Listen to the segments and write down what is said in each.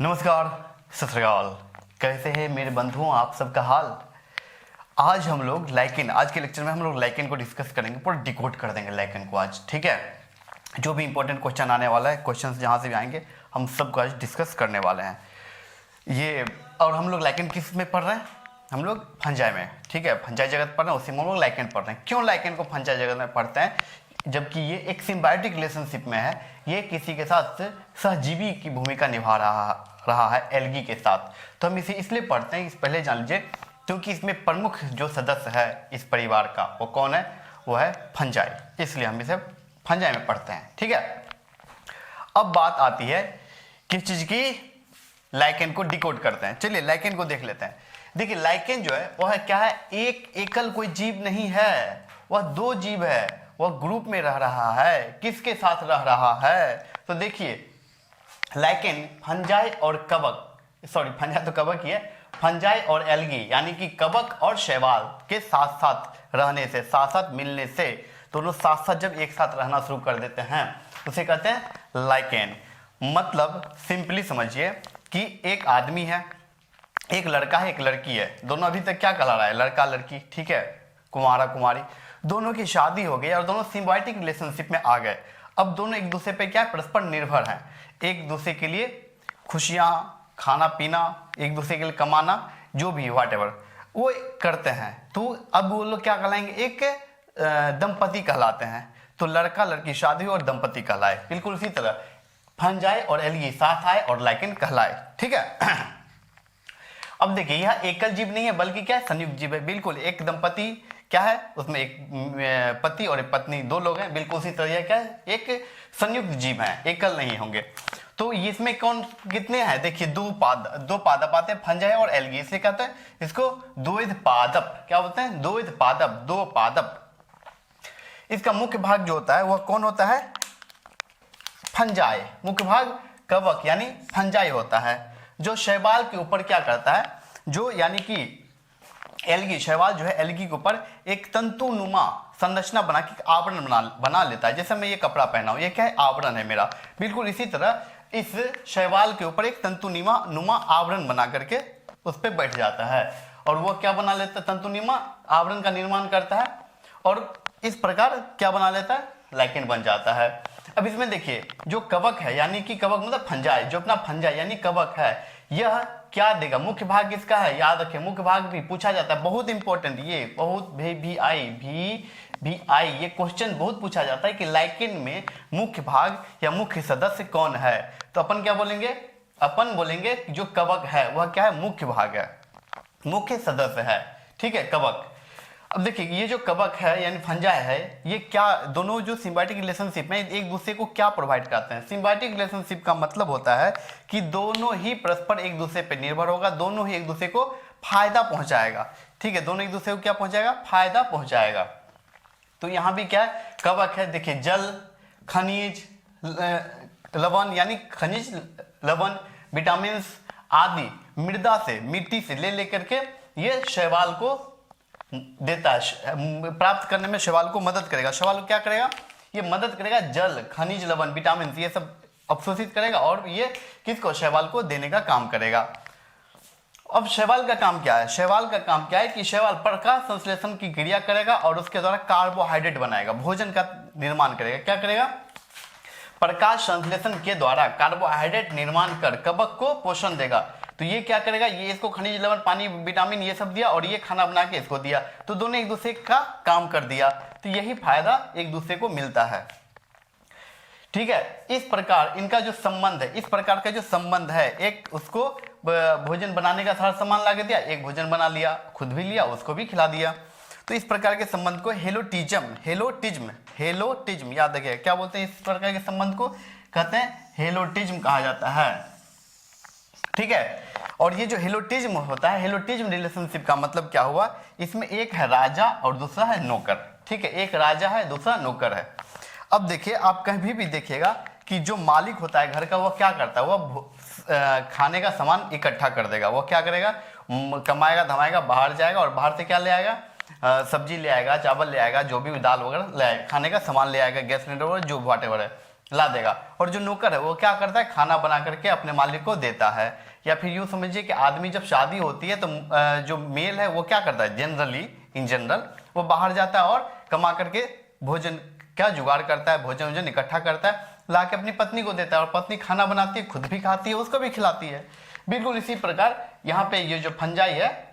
नमस्कार, सत श्री अकाल। कैसे हैं मेरे बंधुओं, आप सबका हाल। आज हम लोग लाइकेन, आज के लेक्चर में हम लोग लाइकेन को डिस्कस करेंगे, पूरा डिकोड कर देंगे लाइकेन को आज। ठीक है, जो भी इंपॉर्टेंट क्वेश्चन आने वाला है, क्वेश्चन जहाँ से भी आएंगे हम सबको आज डिस्कस करने वाले हैं ये। और हम लोग लाइकेन किस में पढ़ रहे हैं? हम लोग फंजाई में। ठीक है, फंजाई जगत पढ़ रहे हैं, उसी में हम लोग लाइकेन पढ़ रहे हैं। क्यों लाइकेन को फंजाई जगत में पढ़ते हैं? जबकि ये एक सिम्बायोटिक रिलेशनशिप में है, ये किसी के साथ सहजीवी की भूमिका निभा रहा है, एल्गी के साथ। तो हम इसे इसलिए पढ़ते हैं, इस पहले जान लीजिए, क्योंकि इसमें प्रमुख जो सदस्य है इस परिवार का, वो कौन है? वो है फंजाई। इसलिए हम इसे फंजाई में पढ़ते हैं। ठीक है, अब बात आती है किस चीज की? लाइकेन को डिकोड करते हैं। चलिए लाइकेन को देख लेते हैं। देखिए लाइकेन जो है वह क्या है? एक एकल कोई जीव नहीं है, वह दो जीव है। वह ग्रुप में रह रहा है। किसके साथ रह रहा है? तो देखिए लाइकेन फंजाई और कवक, सॉरी फंजाई तो कवक ही है, फंजाई और एल्गी यानी कि कवक और शैवाल के साथ साथ रहने से, साथ साथ मिलने से, दोनों साथ साथ जब एक साथ रहना शुरू कर देते हैं उसे कहते हैं लाइकेन। मतलब सिंपली समझिए कि एक आदमी है, एक लड़का है, एक लड़की है। दोनों अभी तक क्या कहला रहा है? लड़का लड़की। ठीक है, कुंवारा कुंवारी। दोनों की शादी हो गई और दोनों सिम्बायोटिक रिलेशनशिप में आ गए। अब दोनों एक दूसरे पे क्या, परस्पर निर्भर हैं। एक दूसरे के लिए खुशियां, खाना पीना, एक दूसरे के लिए कमाना, जो भी व्हाट एवर वो करते हैं। तो अब वो लोग क्या कहलाएंगे? एक दंपति कहलाते हैं। तो लड़का लड़की शादी और दंपति कहलाए। बिल्कुल उसी तरह फंजाई और एल्गी साथ आए और लाइकेन कहलाए। ठीक है। अब देखिए यह एकल जीव नहीं है, बल्कि क्या है? संयुक्त जीव है। बिल्कुल एक दंपति क्या है, उसमें एक पति और एक पत्नी, दो लोग हैं। बिल्कुल उसी तरह क्या है? एक संयुक्त जीव है, एकल नहीं होंगे। तो इसमें कौन कितने हैं? देखिए दो पादप आते हैं, फंजाई और एल्गी। इसलिए कहते हैं इसको द्वैध पादप। क्या बोलते हैं? द्वैध पादप, दो पादप। इसका मुख्य भाग जो होता है वह कौन होता है? फंजाई। मुख्य भाग कवक यानी फंजाई होता है, जो शैवाल के ऊपर क्या करता है? जो यानी कि एल्गी, शैवाल जो है एल्गी के ऊपर एक तंतुनुमा संरचना बना के आवरण बना लेता है। जैसे मैं ये कपड़ा पहना हूं, ये क्या है? आवरण है मेरा। बिल्कुल इसी तरह इस शैवाल के ऊपर एक तंतुनुमा आवरण बना करके उस पर बैठ जाता है और वो क्या बना लेता है? तंतुनुमा आवरण का निर्माण करता है और इस प्रकार क्या बना लेता है? लाइकेन बन जाता है। अब इसमें देखिए जो कवक है, यानी कि कवक मतलब फंजाई, जो अपना फंजाई यानी कवक है, यह क्या देगा? मुख्य भाग किसका है? याद रखें, मुख्य भाग भी पूछा जाता है, बहुत इंपॉर्टेंट। ये बहुत भी आई ये क्वेश्चन बहुत पूछा जाता है कि लाइकेन में मुख्य भाग या मुख्य सदस्य कौन है? तो अपन क्या बोलेंगे? अपन बोलेंगे जो कवक है वह क्या है? मुख्य भाग है, मुख्य सदस्य है। ठीक है, कवक। अब देखिए ये जो कवक है यानी फंजाई है, ये क्या, दोनों जो सिम्बायोटिक रिलेशनशिप में एक दूसरे को क्या प्रोवाइड करते हैं? सिम्बायोटिक रिलेशनशिप का मतलब होता है कि दोनों ही परस्पर एक दूसरे पर निर्भर होगा, दोनों ही एक दूसरे को फायदा पहुंचाएगा। ठीक है, दोनों एक दूसरे को क्या पहुंचाएगा? फायदा पहुंचाएगा। तो यहाँ भी क्या है? कवक है। देखिए जल, खनिज, लवण यानी खनिज, लवण, विटामिन आदि मृदा से, मिट्टी से ले लेकर के ये शैवाल को देता है, प्राप्त करने में शैवाल को मदद करेगा। शैवाल को क्या करेगा? ये मदद करेगा। जल, खनिज, लवण, विटामिन ये सब अवशोषित करेगा और ये किसको? शैवाल को देने का काम करेगा। अब शैवाल का काम क्या है? शैवाल का काम क्या है कि शैवाल प्रकाश संश्लेषण की क्रिया करेगा और उसके द्वारा कार्बोहाइड्रेट बनाएगा, भोजन का निर्माण करेगा। क्या करेगा? प्रकाश संश्लेषण के द्वारा कार्बोहाइड्रेट निर्माण कर कवक को पोषण देगा। तो ये क्या करेगा? ये इसको खनिज, लवण, पानी, विटामिन ये सब दिया और ये खाना बना के इसको दिया, तो दोनों एक दूसरे का काम कर दिया। तो यही फायदा एक दूसरे को मिलता है। ठीक है, इस प्रकार इनका जो संबंध है, इस प्रकार का जो संबंध है, एक उसको भोजन बनाने का सारा सामान ला के दिया, एक भोजन बना लिया, खुद भी लिया, उसको भी खिला दिया। तो इस प्रकार के संबंध को हेलोटिज्म याद रखिए। क्या बोलते हैं? इस प्रकार के संबंध को कहते हैं हेलोटिज्म कहा जाता है। ठीक है, और ये जो हेलोटिज्म होता है, हेलोटिज्म रिलेशनशिप का मतलब क्या हुआ? इसमें एक है राजा और दूसरा है नौकर। ठीक है, एक राजा है, दूसरा नौकर है। अब देखिए आप कहीं भी देखिएगा कि जो मालिक होता है घर का, वह क्या करता है? वह खाने का सामान इकट्ठा कर देगा। वो क्या करेगा? कमाएगा धमाएगा, बाहर जाएगा और बाहर से क्या ले आएगा? सब्जी ले आएगा, चावल ले आएगा, जो भी दाल वगैरह ले आएगा, खाने का सामान ले आएगा, गैस सिलेंडर वगैरह जो व्हाटएवर है। ला देगा। और जो नौकर है वो क्या करता है, खाना बना करके अपने मालिक को देता है। या फिर यूँ समझिए कि आदमी जब शादी होती है तो जो मेल है वो क्या करता है, जनरली इन जनरल वो बाहर जाता है और कमा करके भोजन क्या जुगाड़ करता है, भोजन वोजन इकट्ठा करता है, ला के अपनी पत्नी को देता है, और पत्नी खाना बनाती है, खुद भी खाती है, उसको भी खिलाती है। बिल्कुल इसी प्रकार यहाँ पे ये जो फंजाई है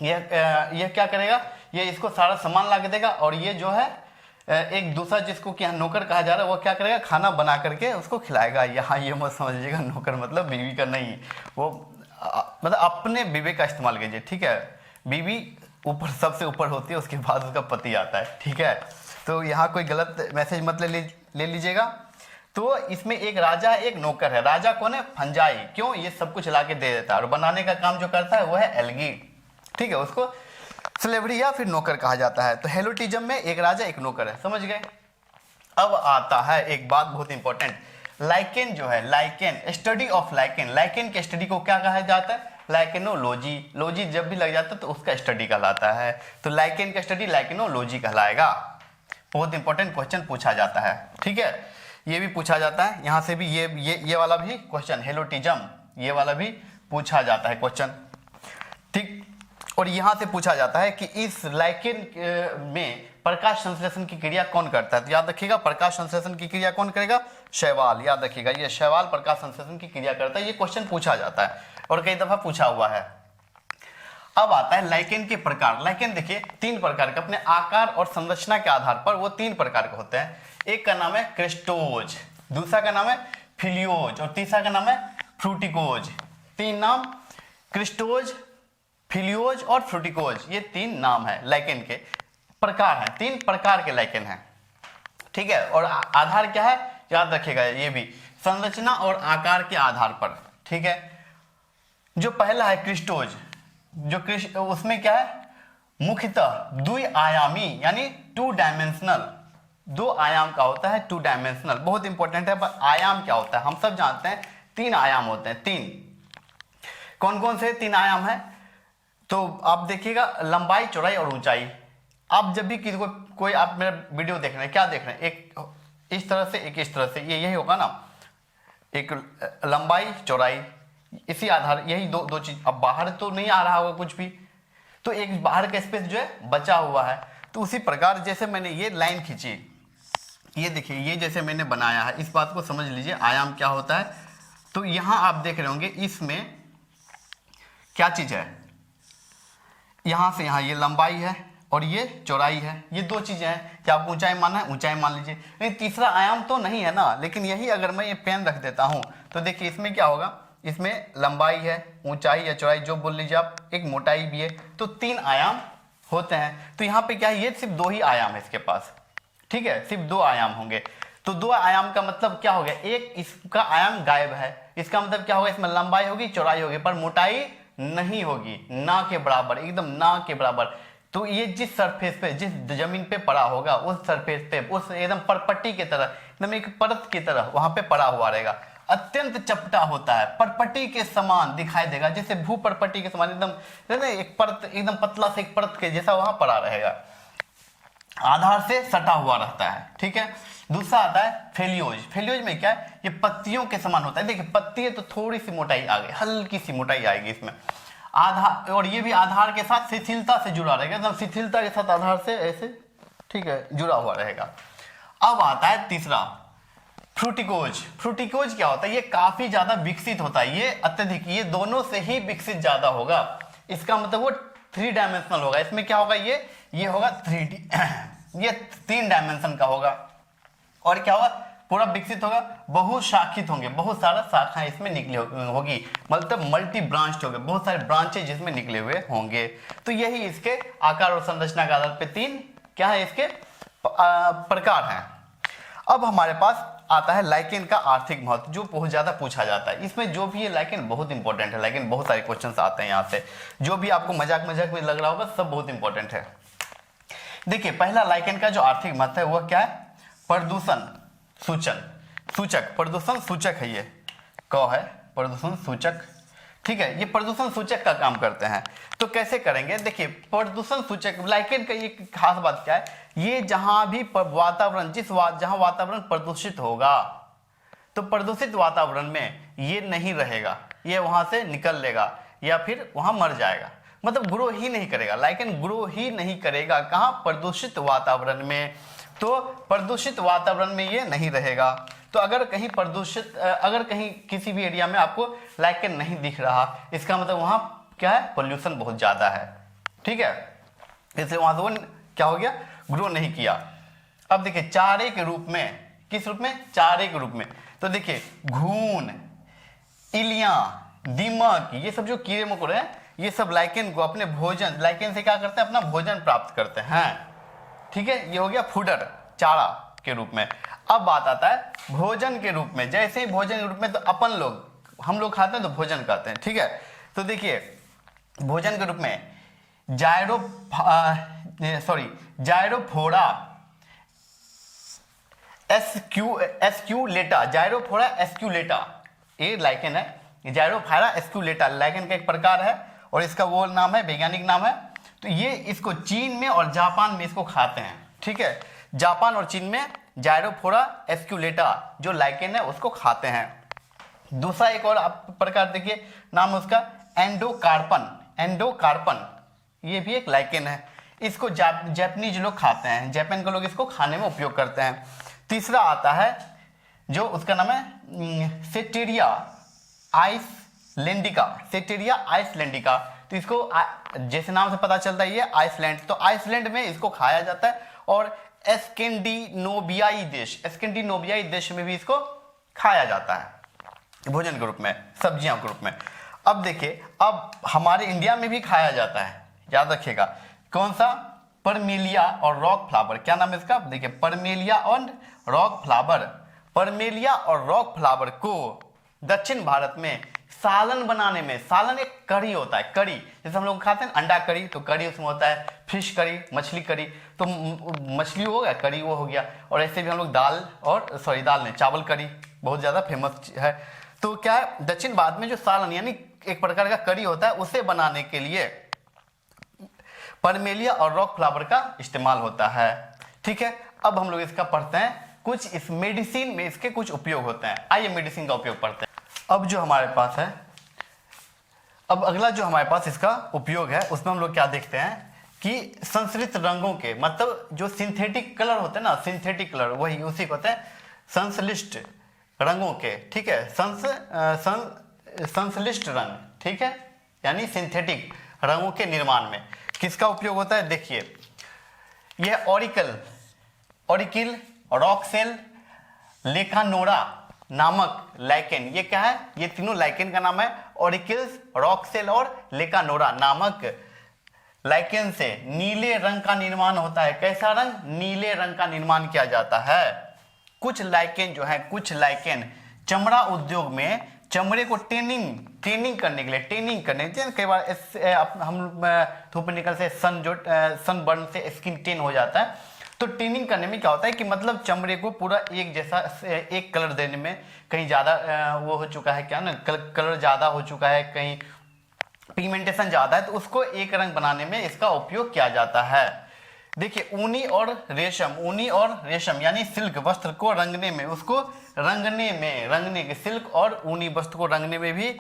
ये क्या करेगा, ये इसको सारा सामान ला के देगा, और ये जो है एक दूसरा जिसको कि यहाँ नौकर कहा जा रहा है वो क्या करेगा, खाना बना करके उसको खिलाएगा। यहाँ ये मत समझिएगा नौकर मतलब बीवी का नहीं, वो मतलब अपने बीवी का इस्तेमाल कीजिए, ठीक है। बीवी ऊपर सबसे ऊपर होती है, उसके बाद उसका पति आता है, ठीक है। तो यहाँ कोई गलत मैसेज मत ले लीजिएगा। तो इसमें एक राजा है, एक नौकर है। राजा कौन है, फंजाई, क्यों, ये सब कुछ ला के दे देता है, और बनाने का काम जो करता है वो है एल्गी, ठीक है। उसको स्लेवरी या फिर नौकर कहा जाता है। तो हेलोटिज्म में एक राजा एक नौकर है, समझ गए। अब आता है एक बात बहुत इंपॉर्टेंट, लाइकेन जो है, lichen, study of lichen. Lichen के स्टडी को क्या कहा जाता है, लाइकेनोलॉजी। लॉजी जब भी लग जाता है तो उसका स्टडी कहलाता है। तो लाइकेन का स्टडी लाइकेनोलॉजी कहलाएगा। बहुत इंपॉर्टेंट क्वेश्चन पूछा जाता है, ठीक है। ये भी पूछा जाता है, यहाँ से भी ये वाला भी क्वेश्चन, हेलोटिज्म, ये वाला भी पूछा जाता है क्वेश्चन, ठीक। और यहाँ से पूछा जाता है कि इस लाइकेन में प्रकाश संश्लेषण की क्रिया कौन करता है। तो याद रखिएगा, प्रकाश संश्लेषण की क्रिया कौन करेगा, शैवाल। याद रखिएगा, ये शैवाल प्रकाश संश्लेषण की क्रिया करता है। ये क्वेश्चन पूछा जाता है और कई दफा पूछा हुआ है। अब आता है लाइकेन के प्रकार। लाइकेन देखिए 3 प्रकार के, अपने आकार और संरचना के आधार पर वो 3 प्रकार के होते हैं। एक का नाम है क्रिस्टोज, दूसरा का नाम है फिलियोज, और तीसरा का नाम है फ्रूटिकोज। 3 नाम, क्रिस्टोज, फिलियोज और फ्रूटिकोज, ये 3 नाम है लाइकेन के, प्रकार हैं। 3 प्रकार के लाइकेन हैं, ठीक है। और आधार क्या है, याद रखिएगा, ये भी संरचना और आकार के आधार पर, ठीक है। जो पहला है क्रिस्टोज, जो उसमें क्या है, मुख्यतः द्विआयामी यानी 2 डायमेंशनल, 2 आयाम का होता है, 2 डायमेंशनल। बहुत इंपॉर्टेंट है, पर आयाम क्या होता है हम सब जानते हैं, 3 आयाम होते हैं। 3 कौन कौन से 3 आयाम है, तो आप देखिएगा, लंबाई, चौड़ाई और ऊंचाई। आप जब भी किसी को कोई आप मेरा वीडियो देख रहे हैं, क्या देख रहे हैं, एक इस तरह से, एक इस तरह से, ये यही होगा ना, एक लंबाई चौड़ाई, इसी आधार, यही दो चीज। अब बाहर तो नहीं आ रहा होगा कुछ भी, तो एक बाहर का स्पेस जो है बचा हुआ है। तो उसी प्रकार जैसे मैंने ये लाइन खींची, ये देखिए, ये जैसे मैंने बनाया है, इस बात को समझ लीजिए आयाम क्या होता है। तो यहां आप देख रहे होंगे, इसमें क्या चीज है, यहां से यहां ये लंबाई है और ये चौड़ाई है, ये 2 चीजें हैं। क्या आपको ऊंचाई मानना है, ऊंचाई मान लीजिए। नहीं, तीसरा आयाम तो नहीं है ना, लेकिन यही अगर मैं ये पेन रख देता हूं तो देखिए इसमें क्या होगा, इसमें लंबाई है, ऊंचाई या चौड़ाई जो बोल लीजिए आप, एक मोटाई भी है, तो 3 आयाम होते हैं। तो यहाँ पे क्या है, ये सिर्फ 2 ही आयाम है इसके पास, ठीक है, सिर्फ 2 आयाम होंगे। तो 2 आयाम का मतलब क्या हो गया, एक इसका आयाम गायब है, इसका मतलब क्या होगा, इसमें लंबाई होगी, चौड़ाई होगी, पर मोटाई नहीं होगी, ना के बराबर, एकदम ना के बराबर। तो ये जिस सरफेस पे, जिस जमीन पे पड़ा होगा, उस सरफेस पे, उस एकदम परपट्टी की तरह, एकदम एक परत की तरह वहां पे पड़ा हुआ रहेगा। अत्यंत चपटा होता है, परपट्टी के समान दिखाई देगा, जैसे भू परपट्टी के समान, एकदम एक परत, एकदम पतला से एक परत के जैसा वहां पड़ा रहेगा, आधार से सटा हुआ रहता है, ठीक है। दूसरा आता है फेलियोज। फेलियोज में क्या है, ये पत्तियों के समान होता है। देखिए पत्ती है तो थोड़ी सी मोटाई आ गई, हल्की सी मोटाई आएगी इसमें, आधार, और ये भी आधार के साथ शिथिलता से जुड़ा रहेगा, एकदम शिथिलता के साथ आधार से ऐसे, ठीक है, जुड़ा हुआ रहेगा। अब आता है तीसरा, फ्रूटिकोज। फ्रूटिकोज क्या होता है, ये काफी ज्यादा विकसित होता है, ये अत्यधिक, ये दोनों से ही विकसित ज्यादा होगा। इसका मतलब वो 3 डायमेंशनल होगा। इसमें क्या होगा, ये होगा 3D, ये 3 डायमेंशन का होगा। और क्या होगा, पूरा विकसित होगा, बहुशाखित होंगे, बहुत सारा शाखाएं इसमें निकली होगी, मतलब मल्टी ब्रांच्ड होंगे, बहुत सारे ब्रांचेज जिसमें निकले हुए होंगे। तो यही इसके आकार और संरचना के आधार पे 3 क्या है, इसके प्रकार हैं। अब हमारे पास आता है लाइकेन का आर्थिक महत्व, जो बहुत ज्यादा पूछा जाता है। इसमें जो भी है लाइकेन बहुत इंपॉर्टेंट है, लाइकेन बहुत सारे क्वेश्चंस आते हैं यहाँ से, जो भी आपको मजाक मजाक में लग रहा होगा सब बहुत इंपॉर्टेंट है। देखिए पहला लाइकेन का जो आर्थिक महत्व है वह क्या है, प्रदूषण सूचक, प्रदूषण सूचक है, ये क है प्रदूषण सूचक, ठीक है। ये प्रदूषण सूचक का काम करते हैं। तो कैसे करेंगे, देखिए प्रदूषण सूचक लाइकेन का एक खास बात क्या है, ये जहां भी वातावरण, जहां वातावरण प्रदूषित होगा, तो प्रदूषित वातावरण में ये नहीं रहेगा, ये वहां से निकल लेगा या फिर वहां मर जाएगा, मतलब ग्रो ही नहीं करेगा। लाइकेन ग्रो ही नहीं करेगा कहाँ? प्रदूषित वातावरण में। तो प्रदूषित वातावरण में ये नहीं रहेगा। तो अगर कहीं किसी भी एरिया में आपको लाइकेन नहीं दिख रहा, इसका मतलब वहां क्या है? पोल्यूशन बहुत ज्यादा है, ठीक है, इसलिए वहां से वो क्या हो गया? ग्रो नहीं किया। अब देखिए चारे के रूप में, किस रूप में? चारे के रूप में। तो देखिए घून, इलियां, दीमक, ये सब जो कीड़े मकोड़े हैं, ये सब लाइकेन को अपने भोजन, लाइकेन से क्या करते हैं? अपना भोजन प्राप्त करते हैं, ठीक है। ये हो गया फूडर, चारा के रूप में। अब बात आता है भोजन के रूप में। जैसे ही भोजन के रूप में, तो हम लोग खाते हैं तो भोजन करते हैं, ठीक है। तो देखिए भोजन के रूप में जायरोफोरा एस्क्यूलेटा, जायरोफोरा एस्क्यूलेटा, ये लाइकेन है। जायरोफोरा एस्क्यूलेटा लाइकेन का एक प्रकार है और इसका वो नाम है, वैज्ञानिक नाम है। तो ये इसको चीन में और जापान में इसको खाते हैं, ठीक है। जापान और चीन में जायरोफोरा एस्क्यूलेटा जो लाइकेन है उसको खाते हैं। दूसरा एक और प्रकार देखिए, नाम है उसका एंडोकार्पन, ये भी एक लाइकेन है। इसको जापानीज लोग खाते हैं, जापान के लोग इसको खाने में उपयोग करते हैं। तीसरा आता है जो उसका नाम है सेटेरिया आइसलैंडिका। तो इसको जैसे नाम से पता चलता है ये आइसलैंड, तो आइसलैंड में इसको खाया जाता है। और स्कैंडिनेवियाई देश में भी इसको खाया जाता है भोजन के रूप में, सब्जियों के रूप में। अब देखिए, अब हमारे इंडिया में भी खाया जाता है, याद रखिएगा। कौन सा? परमेलिया और रॉक फ्लावर। क्या नाम है इसका? देखिए परमेलिया और रॉक फ्लावर को दक्षिण भारत में सालन बनाने में, सालन एक करी होता है, करी जैसे हम लोग खाते हैं अंडा करी, तो करी उसमें होता है, फिश करी, मछली करी, तो मछली हो गया, करी वो हो गया। और ऐसे भी हम लोग चावल करी बहुत ज्यादा फेमस है। तो क्या है, दक्षिण भारत में जो सालन यानी एक प्रकार का करी होता है, उसे बनाने के लिए परमेलिया और रॉक फ्लावर का इस्तेमाल होता है, ठीक है। अब हम लोग इसका पढ़ते हैं, कुछ इस मेडिसिन में इसके कुछ उपयोग होते हैं। आइए मेडिसिन का उपयोग पढ़ते हैं। अब जो हमारे पास है, अब अगला जो हमारे पास इसका उपयोग है, उसमें हम लोग क्या देखते हैं कि संश्लिष्ट रंगों के, मतलब जो सिंथेटिक कलर होते हैं ना, सिंथेटिक कलर वही उसी को होते हैं संश्लिष्ट रंगों के, ठीक है। संश्लिष्ट रंग, ठीक है, यानी सिंथेटिक रंगों के निर्माण में किसका उपयोग होता है? देखिए यह ऑरिकिल, रॉकसेल, लेकानोरा नामक लाइकेन, ये क्या है? ये तीनों लाइकेन का नाम है। ऑरिकिल्स, रॉकसेल और लेकानोरा नामक लाइकेन से नीले रंग का निर्माण होता है। कैसा रंग? नीले रंग का निर्माण किया जाता है। कुछ लाइकेन जो है, कुछ लाइकेन चमड़ा उद्योग में चमड़े को ट्रेनिंग करने के लिए, कई बार हम धूप निकल से सनबर्न से स्किन टेन हो जाता है। तो ट्रेनिंग करने में क्या होता है कि मतलब चमड़े को पूरा एक जैसा, एक कलर देने में कहीं ज़्यादा वो हो चुका है, क्या ना, कलर ज़्यादा हो चुका है, कहीं पिगमेंटेशन ज़्यादा है, तो उसको एक रंग बनाने में इसका उपयोग किया जाता है। देखिए ऊनी और रेशम यानी सिल्क वस्त्र को रंगने में, रंगने के सिल्क और ऊनी वस्त्र को रंगने में भी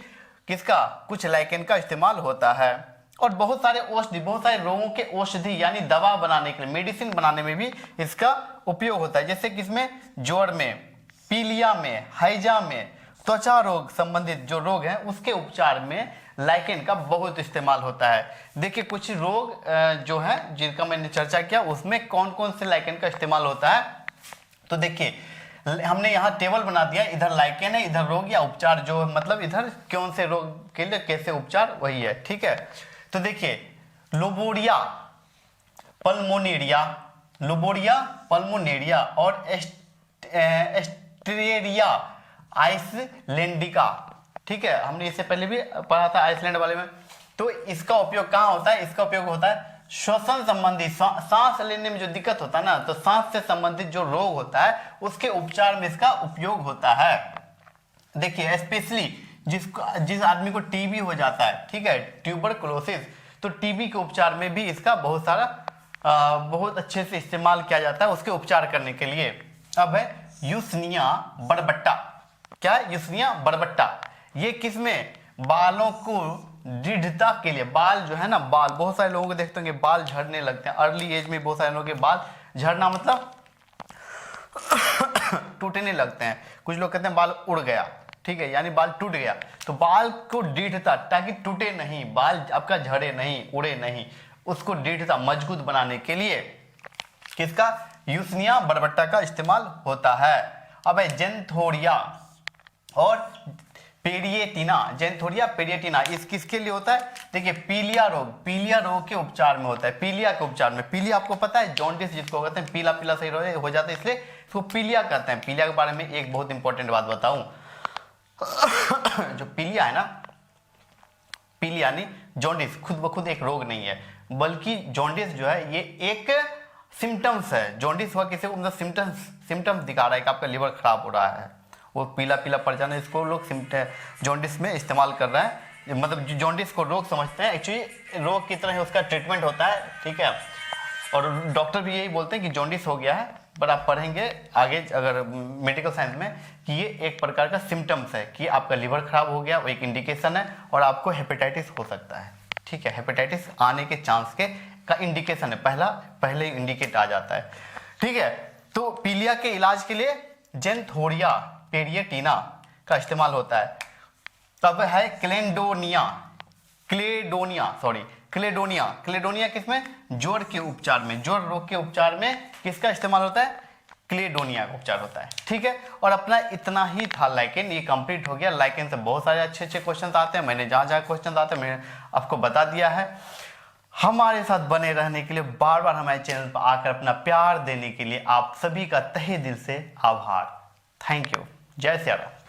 किसका? कुछ लाइकेन का इस्तेमाल होता है। और बहुत सारे रोगों के औषधि यानी दवा बनाने के लिए, मेडिसिन बनाने में भी इसका उपयोग होता है। जैसे किसमें? ज्वर में, पीलिया में, हैजा में, त्वचा रोग संबंधित जो रोग हैं उसके उपचार में लाइकेन का बहुत इस्तेमाल होता है। देखिए कुछ रोग जो हैं जिनका मैंने चर्चा किया, उसमें कौन कौन से लाइकेन का इस्तेमाल होता है। तो देखिए हमने यहाँ टेबल बना दिया, इधर लाइकेन है, इधर रोग या उपचार, जो मतलब इधर कौन से रोग के लिए कैसे उपचार, वही है, ठीक है। तो देखिए लोबोरिया पल्मोनेरिया और एस्टेरिया आइसलैंडिका, ठीक है, हमने इससे पहले भी पढ़ा था आइसलैंड वाले में। तो इसका उपयोग कहाँ होता है? इसका उपयोग होता है श्वसन संबंधी, सांस लेने में जो दिक्कत होता है ना, तो सांस से संबंधित जो रोग होता है उसके उपचार में इसका उपयोग होता है। देखिए स्पेशली जिस आदमी को टीबी हो जाता है, ठीक है, ट्यूबरकुलोसिस, तो टीबी के उपचार में भी इसका बहुत अच्छे से इस्तेमाल किया जाता है उसके उपचार करने के लिए। अब है यूसनिया बरबट्टा, क्या है? यूसनिया बरबट्टा। ये किसमें? बालों को दृढ़ता के लिए। बाल जो है ना, बाल बहुत सारे लोगों को देखते होंगे बाल झड़ने लगते हैं अर्ली एज में, बहुत सारे लोगों के बाल झड़ना मतलब टूटने लगते हैं। कुछ लोग कहते हैं बाल उड़ गया, ठीक है, यानी बाल टूट गया। तो बाल को दृढ़ता, ताकि टूटे नहीं, बाल आपका झड़े नहीं, उड़े नहीं, उसको दृढ़ता मजबूत बनाने के लिए किसका? यूसनिया बरबट्टा का इस्तेमाल होता है। अब जेंथोरिया और पेरिएटिना, जेंथोरिया पेरिएटिना, इस किसके लिए होता है? देखिए पीलिया रोग के उपचार में होता है। पीलिया के उपचार में, पीलिया आपको पता है जॉन्डिस जिसको कहते हैं, पीला पीला सही हो जाता है, इसलिए इसको पीलिया कहते हैं। पीलिया के बारे में एक बहुत इंपॉर्टेंट बात बताऊं जो पीलिया है ना, पीलिया यानी जॉन्डिस खुद ब खुद एक रोग नहीं है, बल्कि जॉन्डिस जो है ये एक सिम्टम्स है। जॉन्डिस हुआ किसी को मतलब सिम्टम्स दिखा रहा है कि आपका लिवर खराब हो रहा है, वो पीला पीला पड़ जाना, इसको लोग जॉन्डिस में इस्तेमाल कर रहे हैं। मतलब जॉन्डिस को रोग समझते हैं, एक्चुअली रोग की तरह उसका ट्रीटमेंट होता है, ठीक है। और डॉक्टर भी यही बोलते हैं कि जॉन्डिस हो गया है, पर आप पढ़ेंगे आगे अगर मेडिकल साइंस में कि ये एक प्रकार का सिम्टम्स है कि आपका लिवर खराब हो गया, वो एक इंडिकेशन है, और आपको हेपेटाइटिस हो सकता है, ठीक है। हेपेटाइटिस आने के चांस का इंडिकेशन है, पहले इंडिकेट आ जाता है, ठीक है। तो पीलिया के इलाज के लिए जेंथोरिया पेरिएटिना का इस्तेमाल होता है। तब है क्लेडोनिया किसमें? जोड़ के उपचार में, जोड़ रोग के उपचार में किसका इस्तेमाल होता है? क्लेडोनिया का उपचार होता है, ठीक है। और अपना इतना ही था लाइकेन, ये कंप्लीट हो गया। लाइकेन से बहुत सारे अच्छे अच्छे क्वेश्चन आते हैं, मैंने जहाँ क्वेश्चन आते हैं मैंने आपको बता दिया है। हमारे साथ बने रहने के लिए, बार बार हमारे चैनल पर आकर अपना प्यार देने के लिए आप सभी का तहे दिल से आभार। Thank you. जय श्री राम।